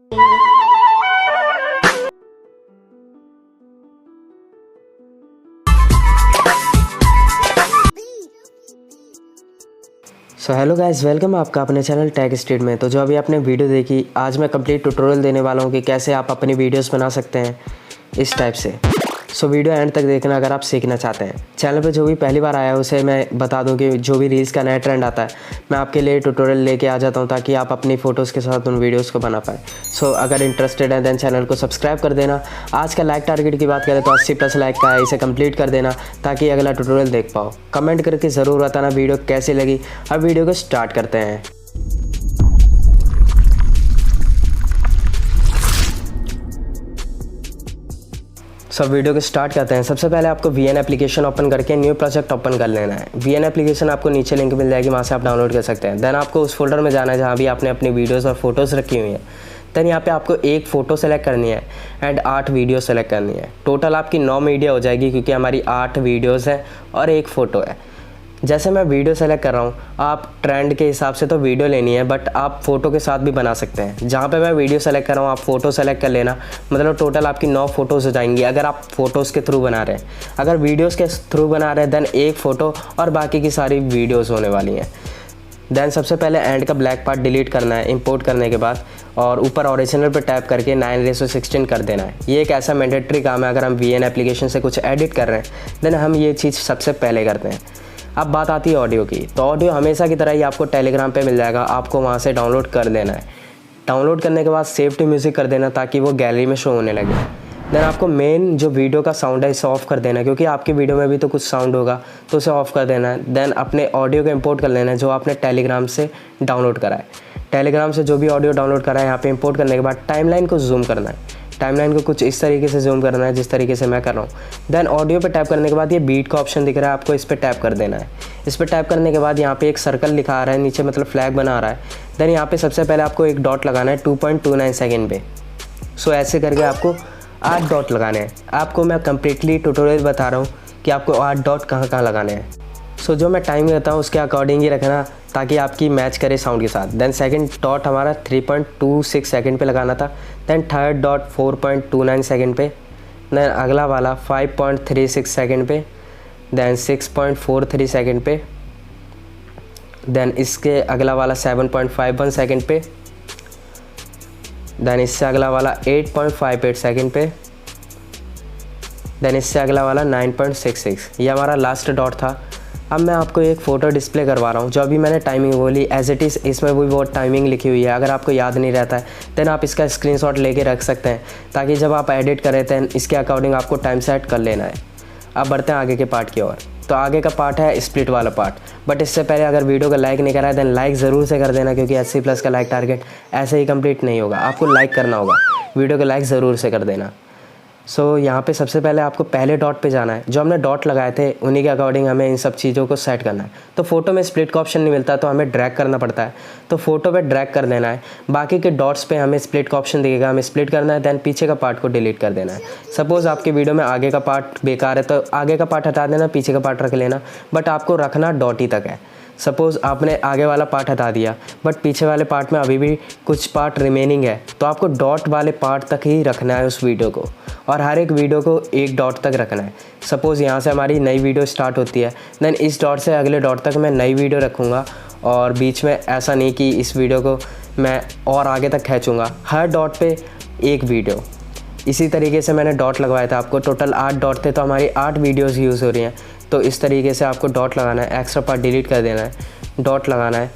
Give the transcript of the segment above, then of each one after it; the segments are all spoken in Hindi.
सो हेलो गाइस, वेलकम आपका अपने चैनल टेक स्ट्रीट में। तो जो अभी आपने वीडियो देखी, आज मैं कंप्लीट ट्यूटोरियल देने वाला हूँ कि कैसे आप अपनी वीडियोस बना सकते हैं इस टाइप से। सो वीडियो एंड तक देखना अगर आप सीखना चाहते हैं। चैनल पे जो भी पहली बार आया है उसे मैं बता दूं कि जो भी रील्स का नया ट्रेंड आता है मैं आपके लिए ट्यूटोरियल लेके आ जाता हूं ताकि आप अपनी फ़ोटोज़ के साथ उन वीडियोस को बना पाएँ। सो अगर इंटरेस्टेड है देन चैनल को सब्सक्राइब कर देना। आज का लाइक टारगेट की बात करें तो 80+ लाइक का है, इसे कंप्लीट कर देना ताकि अगला ट्यूटोरियल देख पाओ। कमेंट करके ज़रूर बताना वीडियो कैसी लगी। अब वीडियो को स्टार्ट करते हैं। सब वीडियो को स्टार्ट करते हैं। सबसे पहले आपको VN एप्लीकेशन ओपन करके न्यू प्रोजेक्ट ओपन कर लेना है। VN एप्लीकेशन आपको नीचे लिंक मिल जाएगी, वहाँ से आप डाउनलोड कर सकते हैं। देन आपको उस फोल्डर में जाना है जहाँ भी आपने अपनी वीडियोस और फोटोज़ रखी हुई हैं। देन यहाँ पे आपको एक फ़ोटो सेलेक्ट करनी है एंड 8 वीडियो सेलेक्ट करनी है। टोटल आपकी 9 वीडियो हो जाएगी क्योंकि हमारी 8 वीडियोज़ हैं और एक फ़ोटो है। जैसे मैं वीडियो सेलेक्ट कर रहा हूँ, आप ट्रेंड के हिसाब से तो वीडियो लेनी है, बट आप फ़ोटो के साथ भी बना सकते हैं। जहाँ पे मैं वीडियो सेलेक्ट कर रहा हूँ आप फ़ोटो सेलेक्ट कर लेना। मतलब टोटल आपकी 9 फ़ोटोज़ हो जाएंगी अगर आप फ़ोटोज़ के थ्रू बना रहे हैं। अगर वीडियोज़ के थ्रू बना रहे हैं देन एक फ़ोटो और बाकी की सारी वीडियोज़ होने वाली हैं। देन सबसे पहले एंड का ब्लैक पार्ट डिलीट करना है इंपोर्ट करने के बाद, और ऊपर ओरिजिनल पर टैप करके 9:16 कर देना है। ये एक ऐसा मैंडेटरी काम है अगर हम VN एप्लीकेशन से कुछ एडिट कर रहे हैं देन हम ये चीज़ सबसे पहले करते हैं। अब बात आती है ऑडियो की, तो ऑडियो हमेशा की तरह ही आपको टेलीग्राम पे मिल जाएगा, आपको वहाँ से डाउनलोड कर देना है। डाउनलोड करने के बाद सेव टू म्यूज़िक कर देना ताकि वो गैलरी में शो होने लगे। देन आपको मेन जो वीडियो का साउंड है इसे ऑफ़ कर देना है क्योंकि आपकी वीडियो में भी तो कुछ साउंड होगा, तो उसे ऑफ़ कर देना है। देन अपने ऑडियो को इंपोर्ट कर लेना है जो आपने टेलीग्राम से डाउनलोड करा है। टेलीग्राम से जो भी ऑडियो डाउनलोड करा है यहाँ पे इंपोर्ट करने के बाद टाइमलाइन को जूम करना है। टाइमलाइन को कुछ इस तरीके से जूम करना है जिस तरीके से मैं कर रहा हूँ। देन ऑडियो पे टैप करने के बाद ये बीट का ऑप्शन दिख रहा है, आपको इस पर टैप कर देना है। इस पर टैप करने के बाद यहाँ पे एक सर्कल लिखा आ रहा है नीचे, मतलब फ्लैग बना आ रहा है। देन यहाँ पे सबसे पहले आपको एक डॉट लगाना है 2.29 सेकेंड पे। सो ऐसे करके आपको 8 डॉट लगाने हैं। आपको मैं कम्प्लीटली ट्यूटोरियल बता रहा हूँ कि आपको 8 डॉट कहाँ कहाँ लगाने हैं। सो जो मैं टाइम देता हूँ उसके अकॉर्डिंग ही रखना ताकि आपकी मैच करे साउंड के साथ। देन सेकंड डॉट हमारा 3.26 सेकंड पे लगाना था। देन थर्ड डॉट 4.29 सेकंड पे। देन अगला वाला 5.36 सेकंड पे। देन 6.43 सेकंड पे। देन इसके अगला वाला 7.51 सेकंड पे। देन इससे अगला वाला 8.58 सेकंड पे। देन इससे अगला वाला 9.66। ये हमारा लास्ट डॉट था। अब मैं आपको एक फ़ोटो डिस्प्ले करवा रहा हूँ। जो अभी मैंने टाइमिंग बोली एज इट इज़, इसमें भी वो टाइमिंग लिखी हुई है। अगर आपको याद नहीं रहता है देन आप इसका स्क्रीनशॉट लेके रख सकते हैं ताकि जब आप एडिट करें देन इसके अकॉर्डिंग आपको टाइम सेट कर लेना है। अब बढ़ते हैं आगे के पार्ट की ओर। तो आगे का पार्ट है स्प्लिट वाला पार्ट। बट इससे पहले अगर वीडियो को लाइक नहीं करा है देन लाइक ज़रूर से कर देना क्योंकि 80+ का लाइक टारगेट ऐसे ही कंप्लीट नहीं होगा। आपको लाइक करना होगा, वीडियो को लाइक ज़रूर से कर देना। सो यहाँ पे सबसे पहले आपको पहले डॉट पे जाना है। जो हमने डॉट लगाए थे उन्हीं के अकॉर्डिंग हमें इन सब चीज़ों को सेट करना है। तो फोटो में स्प्लिट का ऑप्शन नहीं मिलता तो हमें ड्रैग करना पड़ता है, तो फोटो पे ड्रैग कर देना है। बाकी के डॉट्स पे हमें स्प्लिट का ऑप्शन दिखेगा, हमें स्प्लिट करना है। देन पीछे का पार्ट को डिलीट कर देना है। सपोज़ आपकी वीडियो में आगे का पार्ट बेकार है तो आगे का पार्ट हटा देना, पीछे का पार्ट रख लेना, बट आपको रखना डॉट ही तक है। सपोज़ आपने आगे वाला पार्ट हटा दिया बट पीछे वाले पार्ट में अभी भी कुछ पार्ट रिमेनिंग है तो आपको डॉट वाले पार्ट तक ही रखना है उस वीडियो को, और हर एक वीडियो को एक डॉट तक रखना है। सपोज़ यहाँ से हमारी नई वीडियो स्टार्ट होती है देन इस डॉट से अगले डॉट तक मैं नई वीडियो रखूँगा, और बीच में ऐसा नहीं कि इस वीडियो को मैं और आगे तक खींचूँगा। हर डॉट पे एक वीडियो। इसी तरीके से मैंने डॉट लगवाया था। आपको टोटल 8 डॉट थे तो हमारी 8 वीडियोज़ यूज़ हो रही हैं। तो इस तरीके से आपको डॉट लगाना है, एक्स्ट्रा पार्ट डिलीट कर देना है, डॉट लगाना है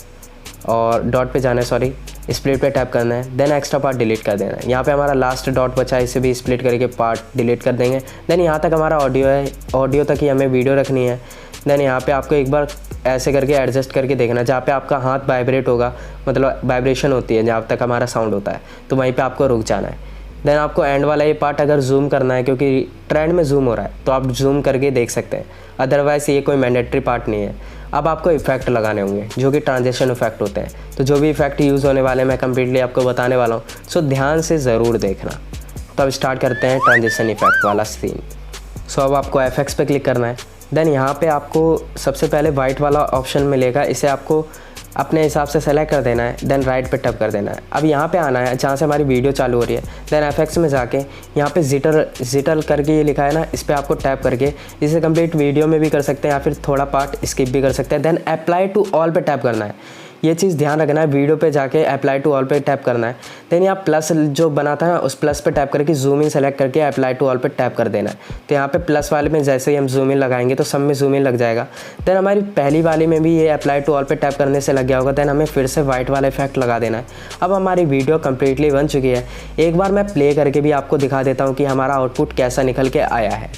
और डॉट पे जाना है, सॉरी स्प्लिट पे टैप करना है। देन एक्स्ट्रा पार्ट डिलीट कर देना है। यहाँ पे हमारा लास्ट डॉट बचा है, इसे भी स्प्लिट करके पार्ट डिलीट कर देंगे। देन यहाँ तक हमारा ऑडियो है, ऑडियो तक ही हमें वीडियो रखनी है। देन यहाँ पे आपको एक बार ऐसे करके एडजस्ट करके देखना, जहाँ पे आपका हाथ वाइब्रेट होगा, मतलब वाइब्रेशन होती है जहाँ तक हमारा साउंड होता है, तो वहीं पे आपको रुक जाना है। देन आपको एंड वाला ये पार्ट अगर जूम करना है क्योंकि ट्रेंड में जूम हो रहा है तो आप जूम करके देख सकते हैं, अदरवाइज़ ये कोई मैंडेटरी पार्ट नहीं है। अब आपको इफेक्ट लगाने होंगे जो कि ट्रांजिशन इफेक्ट होते हैं। तो जो भी इफेक्ट यूज़ होने वाले मैं कम्प्लीटली आपको बताने वाला हूँ, सो ध्यान से ज़रूर देखना। तो अब स्टार्ट करते हैं ट्रांजिशन इफेक्ट वाला सीन। सो अब आपको एफएक्स पे क्लिक करना है। देन यहाँ पे आपको सबसे पहले वाइट वाला ऑप्शन मिलेगा, इसे आपको अपने हिसाब से सेलेक्ट कर देना है। देन राइट पे टैप कर देना है। अब यहाँ पे आना है जहाँ से हमारी वीडियो चालू हो रही है। देन एफएक्स में जाके यहाँ पे जिटर करके ये लिखा है ना, इस पर आपको टैप करके इसे कंप्लीट वीडियो में भी कर सकते हैं या फिर थोड़ा पार्ट स्किप भी कर सकते हैं। देन अप्लाई टू ऑल पे टैप करना है। ये चीज़ ध्यान रखना है, वीडियो पे जाके अप्लाई टू ऑल पे टैप करना है। देन यहाँ प्लस जो बना था ना, उस प्लस पे टैप करके जूम इन सेलेक्ट करके अप्लाई टू ऑल पे टैप कर देना है। तो यहाँ पे प्लस वाले में जैसे ही हम जूम इन लगाएंगे तो सब में जूम इन लग जाएगा। देन हमारी पहली वाली में भी ये अप्लाई टू ऑल पे टैप करने से लग गया होगा। देन हमें फिर से वाइट वाला इफेक्ट लगा देना है। अब हमारी वीडियो कम्प्लीटली बन चुकी है। एक बार मैं प्ले करके भी आपको दिखा देता हूँ कि हमारा आउटपुट कैसा निकल के आया है।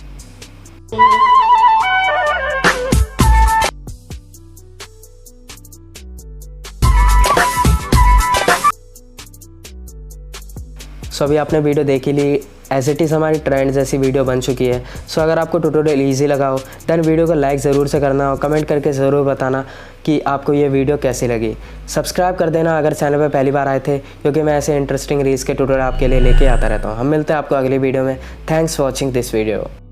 सो अभी आपने वीडियो देख ही ली, एज इट इज़ हमारी ट्रेंड जैसी वीडियो बन चुकी है। सो अगर आपको ट्यूटोरियल इजी लगा हो देन वीडियो को लाइक ज़रूर से करना हो, कमेंट करके ज़रूर बताना कि आपको ये वीडियो कैसी लगी। सब्सक्राइब कर देना अगर चैनल पर पहली बार आए थे, क्योंकि मैं ऐसे इंटरेस्टिंग रील्स के ट्यूटोरियल आपके लिए लेके आता रहता हूँ। हम मिलते हैं आपको अगली वीडियो में। Thanks for watching this video.